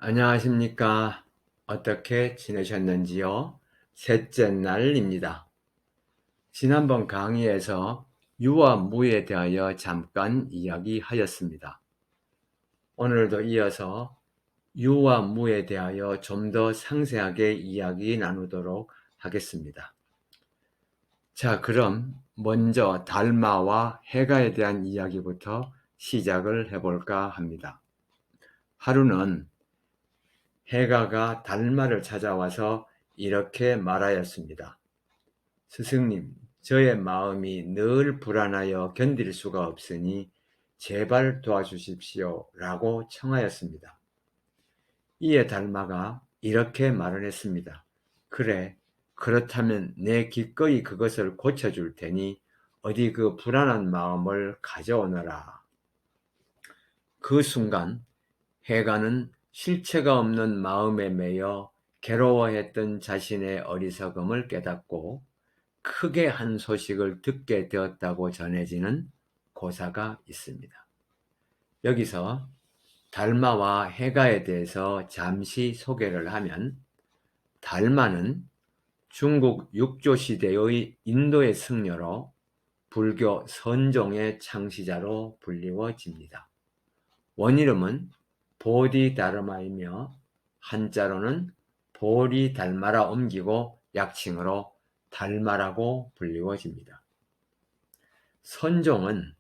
안녕하십니까? 어떻게 지내셨는지요? 셋째 날입니다. 지난번 강의에서 유와 무에 대하여 잠깐 이야기하였습니다. 오늘도 이어서 유와 무에 대하여 좀 더 상세하게 이야기 나누도록 하겠습니다. 자, 그럼 먼저 달마와 해가에 대한 이야기부터 시작을 해볼까 합니다. 하루는 해가가 달마를 찾아와서 이렇게 말하였습니다. 스승님, 저의 마음이 늘 불안하여 견딜 수가 없으니 제발 도와주십시오 라고 청하였습니다. 이에 달마가 이렇게 말을 했습니다. 그래, 그렇다면 내 기꺼이 그것을 고쳐줄 테니 어디 그 불안한 마음을 가져오너라. 그 순간 해가는 실체가 없는 마음에 매여 괴로워했던 자신의 어리석음을 깨닫고 크게 한 소식을 듣게 되었다고 전해지는 고사가 있습니다. 여기서 달마와 해가에 대해서 잠시 소개를 하면, 달마는 중국 육조 시대의 인도의 승려로 불교 선종의 창시자로 불리워집니다. 원이름은 보디다르마이며 한자로는 보리달마라 옮기고 약칭으로 달마라고 불리워집니다. 선종은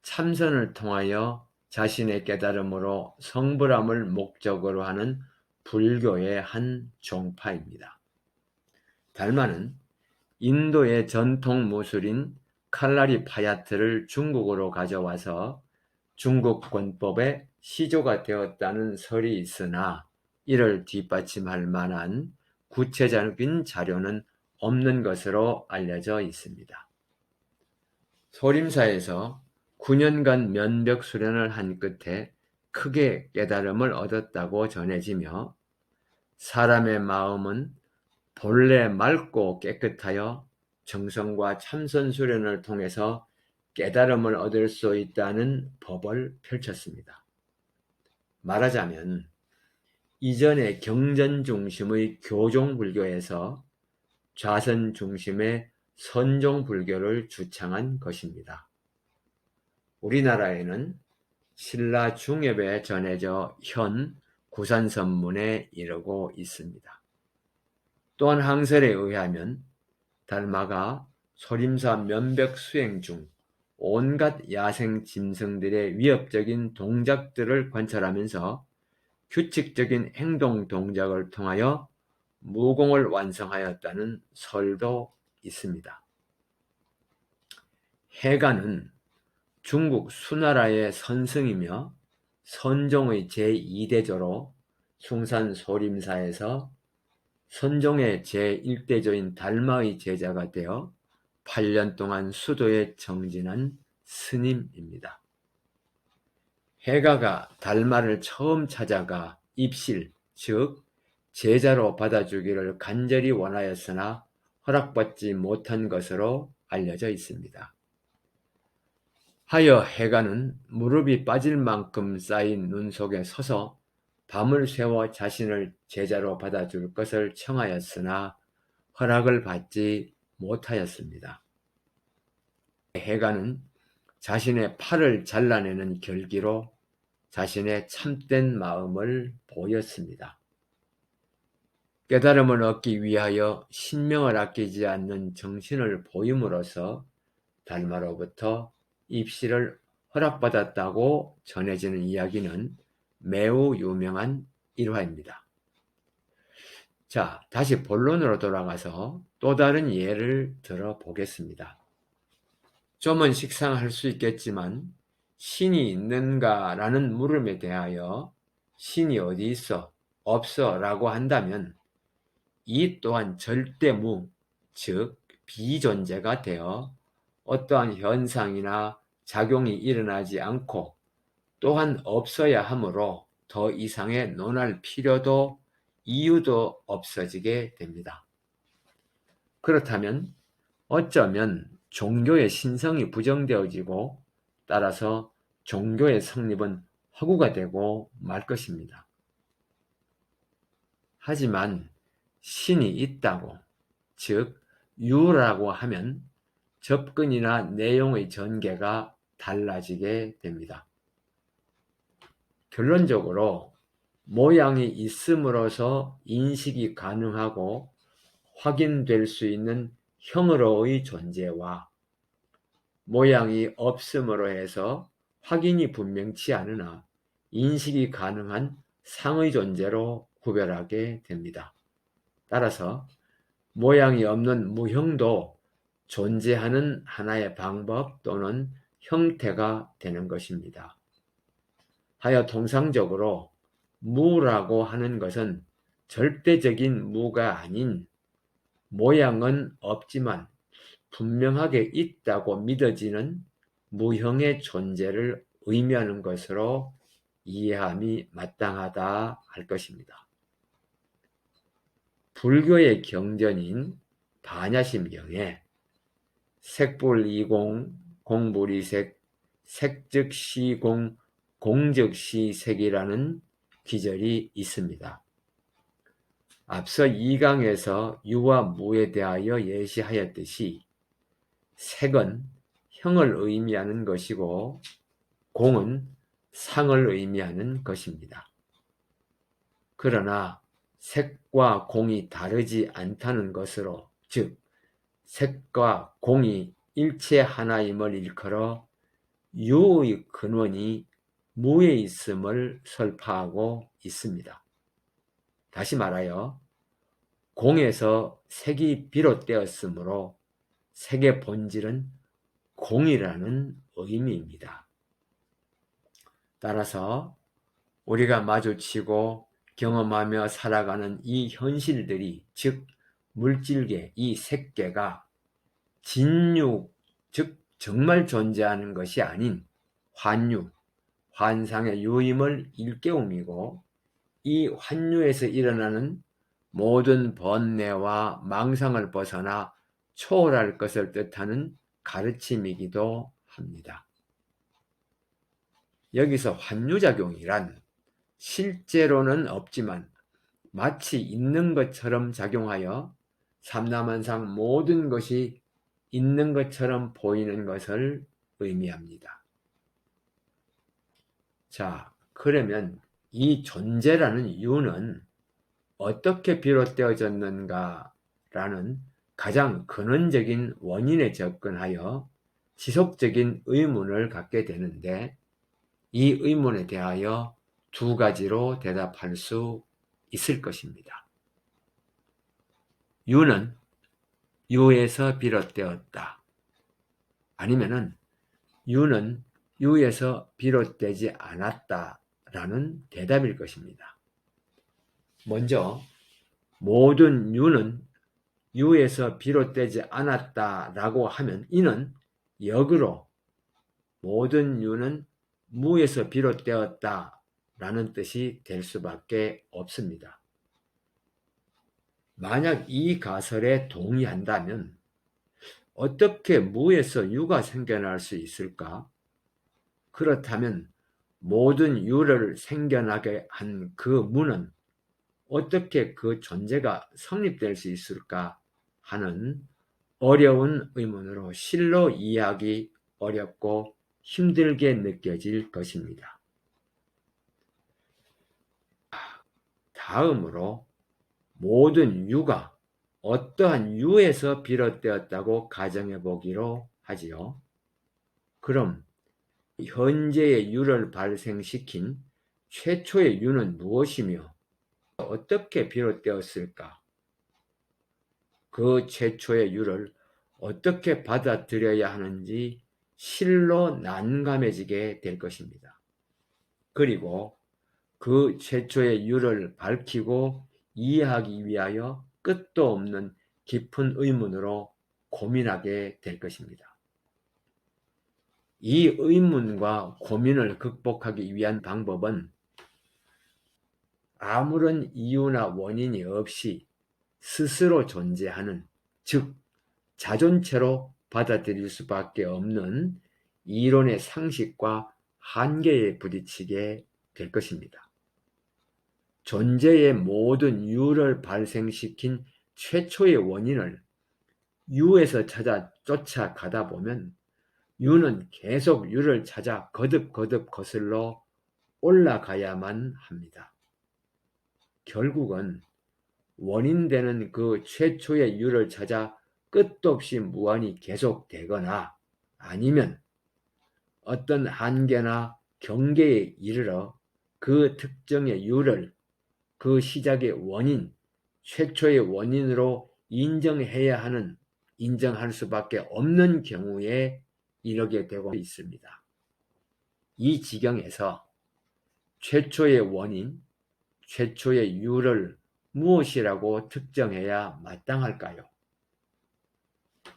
참선을 통하여 자신의 깨달음으로 성불함을 목적으로 하는 불교의 한 종파입니다. 달마는 인도의 전통 무술인 칼라리 파야트를 중국으로 가져와서 중국 권법의 시조가 되었다는 설이 있으나 이를 뒷받침할 만한 구체적인 자료는 없는 것으로 알려져 있습니다. 소림사에서 9년간 면벽 수련을 한 끝에 크게 깨달음을 얻었다고 전해지며, 사람의 마음은 본래 맑고 깨끗하여 정성과 참선 수련을 통해서 깨달음을 얻을 수 있다는 법을 펼쳤습니다. 말하자면 이전의 경전 중심의 교종 불교에서 좌선 중심의 선종 불교를 주창한 것입니다. 우리나라에는 신라 중엽에 전해져 현 구산선문에 이르고 있습니다. 또한 항설에 의하면 달마가 소림사 면벽 수행 중 온갖 야생 짐승들의 위협적인 동작들을 관찰하면서 규칙적인 행동 동작을 통하여 무공을 완성하였다는 설도 있습니다. 해가는 중국 수나라의 선승이며 선종의 제2대조로 숭산 소림사에서 선종의 제1대조인 달마의 제자가 되어 8년 동안 수도에 정진한 스님입니다. 해가가 달마를 처음 찾아가 입실, 즉 제자로 받아주기를 간절히 원하였으나 허락받지 못한 것으로 알려져 있습니다. 하여 해가는 무릎이 빠질 만큼 쌓인 눈 속에 서서 밤을 새워 자신을 제자로 받아줄 것을 청하였으나 허락을 받지 못하였습니다. 해가는 자신의 팔을 잘라내는 결기로 자신의 참된 마음을 보였습니다. 깨달음을 얻기 위하여 신명을 아끼지 않는 정신을 보임으로써 달마로부터 입시를 허락받았다고 전해지는 이야기는 매우 유명한 일화입니다. 자, 다시 본론으로 돌아가서 또 다른 예를 들어보겠습니다. 좀은 식상할 수 있겠지만 신이 있는가 라는 물음에 대하여 신이 어디 있어? 없어 라고 한다면 이 또한 절대무, 즉 비존재가 되어 어떠한 현상이나 작용이 일어나지 않고 또한 없어야 하므로 더 이상의 논할 필요도 이유도 없어지게 됩니다. 그렇다면 어쩌면 종교의 신성이 부정되어지고 따라서 종교의 성립은 허구가 되고 말 것입니다. 하지만 신이 있다고, 즉 유라고 하면 접근이나 내용의 전개가 달라지게 됩니다. 결론적으로 모양이 있음으로써 인식이 가능하고 확인될 수 있는 형으로의 존재와 모양이 없음으로 해서 확인이 분명치 않으나 인식이 가능한 상의 존재로 구별하게 됩니다. 따라서 모양이 없는 무형도 존재하는 하나의 방법 또는 형태가 되는 것입니다. 하여 통상적으로 무라고 하는 것은 절대적인 무가 아닌 모양은 없지만 분명하게 있다고 믿어지는 무형의 존재를 의미하는 것으로 이해함이 마땅하다 할 것입니다. 불교의 경전인 반야심경에 색불이공, 공불이색, 색즉시공, 공즉시색이라는 기절이 있습니다. 앞서 2강에서 유와 무에 대하여 예시하였듯이 색은 형을 의미하는 것이고 공은 상을 의미하는 것입니다. 그러나 색과 공이 다르지 않다는 것으로, 즉 색과 공이 일체 하나임을 일컬어 유의 근원이 무에 있음을 설파하고 있습니다. 다시 말하여 공에서 색이 비롯되었으므로 색의 본질은 공이라는 의미입니다. 따라서 우리가 마주치고 경험하며 살아가는 이 현실들이, 즉 물질계, 이 색계가 진유, 즉 정말 존재하는 것이 아닌 환유, 환상의 유임을 일깨움이고, 이 환유에서 일어나는 모든 번뇌와 망상을 벗어나 초월할 것을 뜻하는 가르침이기도 합니다. 여기서 환유작용이란 실제로는 없지만 마치 있는 것처럼 작용하여 삼라만상 모든 것이 있는 것처럼 보이는 것을 의미합니다. 자, 그러면 이 존재라는 유는 어떻게 비롯되어졌는가라는 가장 근원적인 원인에 접근하여 지속적인 의문을 갖게 되는데, 이 의문에 대하여 두 가지로 대답할 수 있을 것입니다. 유는 유에서 비롯되었다. 아니면은 유는 유에서 비롯되지 않았다라는 대답일 것입니다. 먼저 모든 유는 유에서 비롯되지 않았다라고 하면 이는 역으로 모든 유는 무에서 비롯되었다라는 뜻이 될 수밖에 없습니다. 만약 이 가설에 동의한다면 어떻게 무에서 유가 생겨날 수 있을까? 그렇다면 모든 유를 생겨나게 한 그 무는 어떻게 그 존재가 성립될 수 있을까 하는 어려운 의문으로 실로 이해하기 어렵고 힘들게 느껴질 것입니다. 다음으로 모든 유가 어떠한 유에서 비롯되었다고 가정해 보기로 하지요. 그럼 현재의 유를 발생시킨 최초의 유는 무엇이며 어떻게 비롯되었을까? 그 최초의 유를 어떻게 받아들여야 하는지 실로 난감해지게 될 것입니다. 그리고 그 최초의 유를 밝히고 이해하기 위하여 끝도 없는 깊은 의문으로 고민하게 될 것입니다. 이 의문과 고민을 극복하기 위한 방법은 아무런 이유나 원인이 없이 스스로 존재하는, 즉 자존체로 받아들일 수밖에 없는 이론의 상식과 한계에 부딪히게 될 것입니다. 존재의 모든 유를 발생시킨 최초의 원인을 유에서 찾아 쫓아가다 보면 유는 계속 유를 찾아 거듭거듭 거슬러 올라가야만 합니다. 결국은 원인되는 그 최초의 유를 찾아 끝도 없이 무한히 계속되거나 아니면 어떤 한계나 경계에 이르러 그 특정의 유를 그 시작의 원인, 최초의 원인으로 인정할 수밖에 없는 경우에 이르게 되고 있습니다. 이 지경에서 최초의 원인, 최초의 유를 무엇이라고 특정해야 마땅할까요?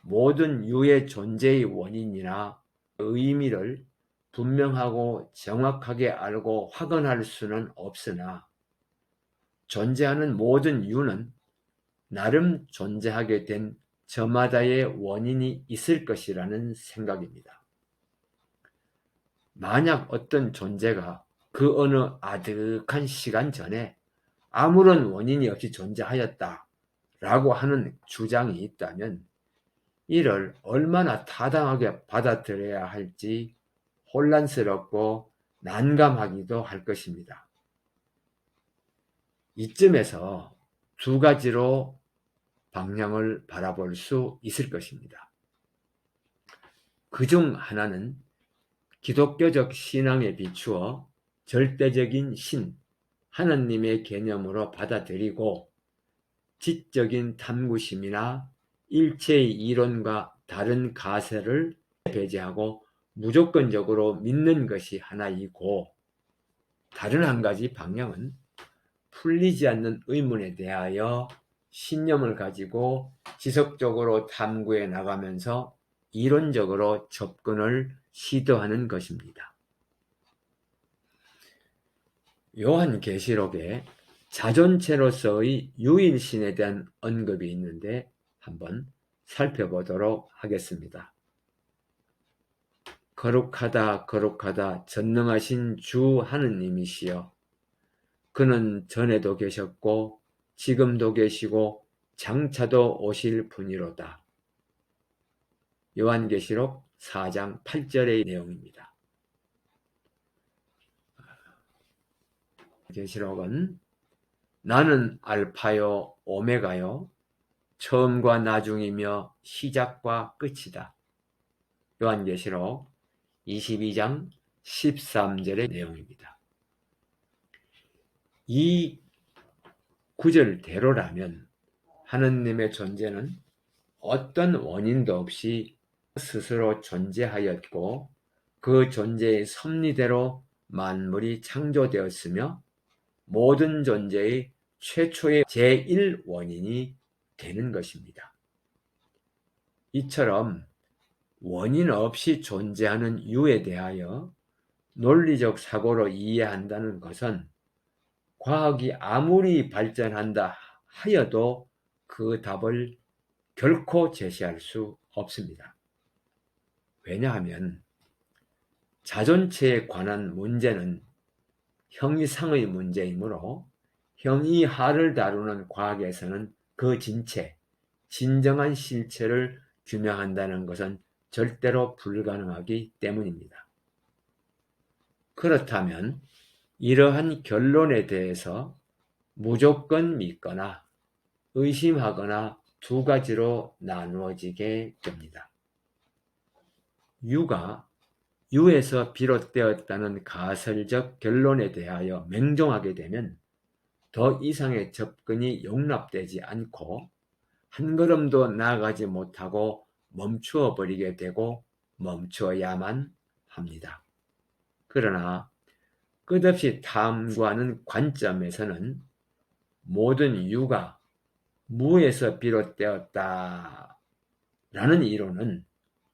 모든 유의 존재의 원인이나 의미를 분명하고 정확하게 알고 확언할 수는 없으나 존재하는 모든 유는 나름 존재하게 된 저마다의 원인이 있을 것이라는 생각입니다. 만약 어떤 존재가 그 어느 아득한 시간 전에 아무런 원인이 없이 존재하였다라고 하는 주장이 있다면 이를 얼마나 타당하게 받아들여야 할지 혼란스럽고 난감하기도 할 것입니다. 이쯤에서 두 가지로 방향을 바라볼 수 있을 것입니다. 그중 하나는 기독교적 신앙에 비추어 절대적인 신, 하나님의 개념으로 받아들이고 지적인 탐구심이나 일체의 이론과 다른 가설을 배제하고 무조건적으로 믿는 것이 하나이고, 다른 한 가지 방향은 풀리지 않는 의문에 대하여 신념을 가지고 지속적으로 탐구해 나가면서 이론적으로 접근을 시도하는 것입니다. 요한계시록에 자존체로서의 유일신에 대한 언급이 있는데 한번 살펴보도록 하겠습니다. 거룩하다 거룩하다 전능하신 주 하느님이시여, 그는 전에도 계셨고 지금도 계시고 장차도 오실 분이로다. 요한계시록 4장 8절의 내용입니다. 계시록은 나는 알파요 오메가요 처음과 나중이며 시작과 끝이다. 요한계시록 22장 13절의 내용입니다. 이 구절대로라면 하느님의 존재는 어떤 원인도 없이 스스로 존재하였고 그 존재의 섭리대로 만물이 창조되었으며 모든 존재의 최초의 제1원인이 되는 것입니다. 이처럼 원인 없이 존재하는 유에 대하여 논리적 사고로 이해한다는 것은 과학이 아무리 발전한다 하여도 그 답을 결코 제시할 수 없습니다. 왜냐하면 자존체에 관한 문제는 형이상의 문제이므로 형이하를 다루는 과학에서는 그 진체, 진정한 실체를 규명한다는 것은 절대로 불가능하기 때문입니다. 그렇다면 이러한 결론에 대해서 무조건 믿거나 의심하거나 두 가지로 나누어지게 됩니다. 유가 유에서 비롯되었다는 가설적 결론에 대하여 맹종하게 되면 더 이상의 접근이 용납되지 않고 한 걸음도 나아가지 못하고 멈추어 버리게 되고 멈추어야만 합니다. 그러나 끝없이 탐구하는 관점에서는 모든 유가 무에서 비롯되었다 라는 이론은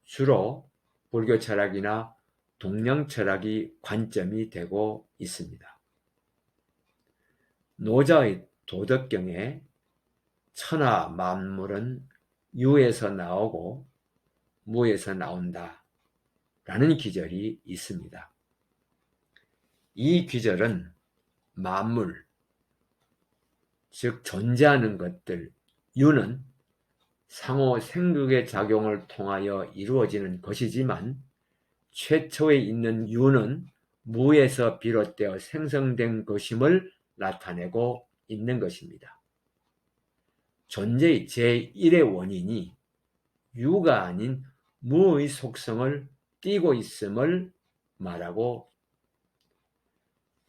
주로 불교 철학이나 동양 철학이 관점이 되고 있습니다. 노자의 도덕경에 천하 만물은 유에서 나오고 무에서 나온다 라는 기절이 있습니다. 이 기절은 만물, 즉 존재하는 것들, 유는 상호 생극의 작용을 통하여 이루어지는 것이지만 최초에 있는 유는 무에서 비롯되어 생성된 것임을 나타내고 있는 것입니다. 존재의 제1의 원인이 유가 아닌 무의 속성을 띠고 있음을 말하고,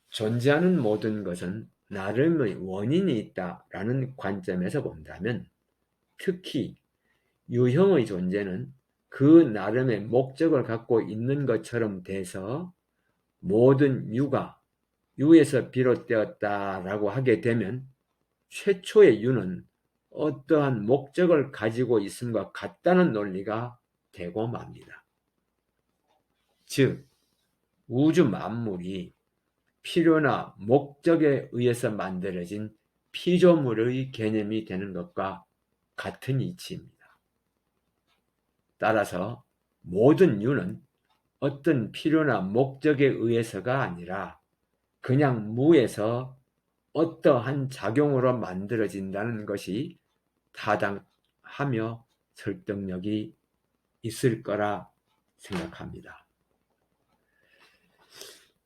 존재하는 모든 것은 나름의 원인이 있다라는 관점에서 본다면 특히 유형의 존재는 그 나름의 목적을 갖고 있는 것처럼 돼서 모든 유가 유에서 비롯되었다라고 하게 되면 최초의 유는 어떠한 목적을 가지고 있음과 같다는 논리가 되고 맙니다. 즉 우주 만물이 필요나 목적에 의해서 만들어진 피조물의 개념이 되는 것과 같은 이치입니다. 따라서 모든 유는 어떤 필요나 목적에 의해서가 아니라 그냥 무에서 어떠한 작용으로 만들어진다는 것이 타당하며 설득력이 있을 거라 생각합니다.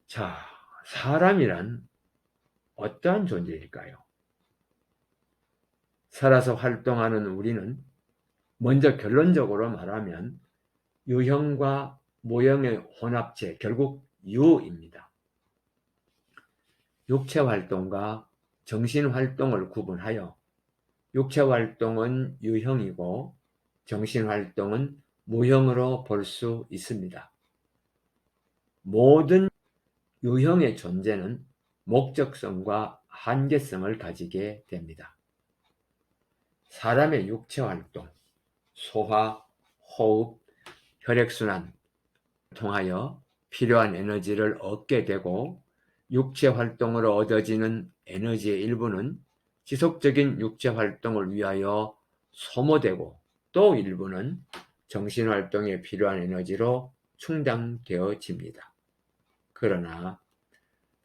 자, 사람이란 어떠한 존재일까요? 살아서 활동하는 우리는 먼저 결론적으로 말하면 유형과 무형의 혼합체, 결국 유입니다. 육체활동과 정신활동을 구분하여 육체활동은 유형이고 정신활동은 무형으로 볼 수 있습니다. 모든 유형의 존재는 목적성과 한계성을 가지게 됩니다. 사람의 육체활동, 소화, 호흡, 혈액순환 통하여 필요한 에너지를 얻게 되고 육체활동으로 얻어지는 에너지의 일부는 지속적인 육체활동을 위하여 소모되고 또 일부는 정신활동에 필요한 에너지로 충당되어집니다. 그러나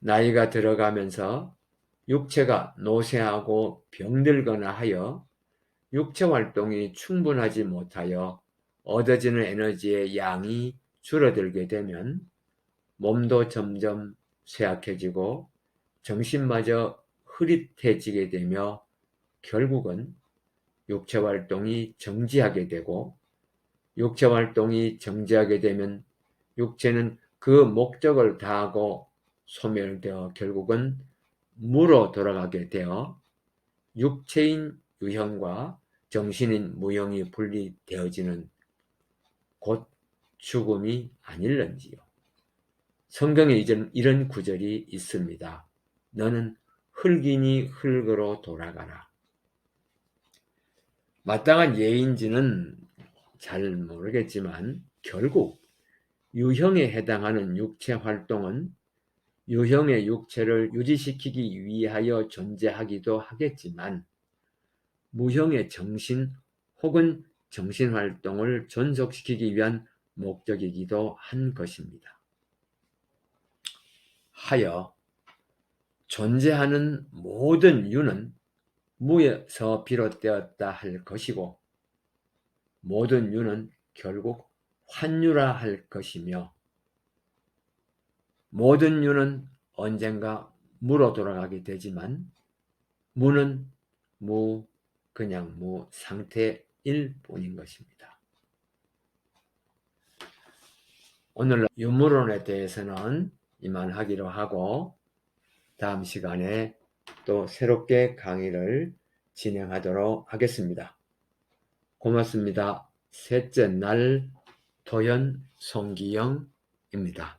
나이가 들어가면서 육체가 노쇠하고 병들거나 하여 육체활동이 충분하지 못하여 얻어지는 에너지의 양이 줄어들게 되면 몸도 점점 쇠약해지고 정신마저 흐릿해지게 되며 결국은 육체활동이 정지하게 되고, 육체활동이 정지하게 되면 육체는 그 목적을 다하고 소멸되어 결국은 무로 돌아가게 되어 육체인 유형과 정신인 무형이 분리되어지는 곧 죽음이 아닐런지요. 성경에 이런 구절이 있습니다. 너는 흙이니 흙으로 돌아가라. 마땅한 예인지는 잘 모르겠지만 결국 유형에 해당하는 육체 활동은 유형의 육체를 유지시키기 위하여 존재하기도 하겠지만 무형의 정신 혹은 정신활동을 존속시키기 위한 목적이기도 한 것입니다. 하여 존재하는 모든 유는 무에서 비롯되었다 할 것이고 모든 유는 결국 환유라 할 것이며 모든 유는 언젠가 무로 돌아가게 되지만 무는 그냥 무 상태일 뿐인 것입니다. 오늘 유무론에 대해서는 이만하기로 하고 다음 시간에 또 새롭게 강의를 진행하도록 하겠습니다. 고맙습니다. 셋째 날 도현 송기영입니다.